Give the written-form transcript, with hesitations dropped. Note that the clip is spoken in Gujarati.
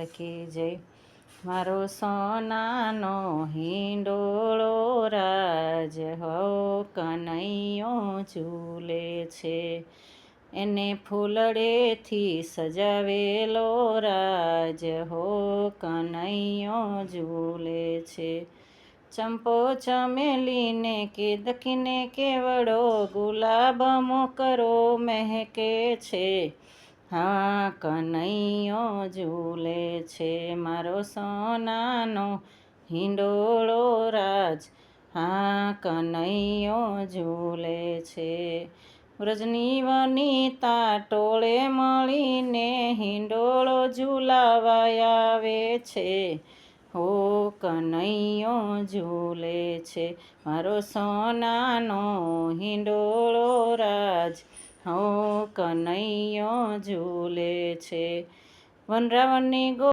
લખી જય મારો સોનાનો હિંડોળો રાજ હો કનૈયો ઝૂલે છે. એને ફૂલડેથી સજાવેલો રાજ હો કનૈયો ઝૂલે છે. ચંપો ચમેલીને કે દખીને કેવડો ગુલાબ મોકરો મહેકે છે. હા કનૈયો ઝૂલે છે મારો સોનાનો હિંડોળો રાજ. હા કનૈયો ઝૂલે છે. વ્રજની વનિતા ટોળે મળીને હિંડોળો ઝૂલાવા આવે છે. હો કનૈયો ઝૂલે છે મારો સોનાનો હિંડોળો રાજ. હો કનૈયો ઝૂલે છે. વનરાવણની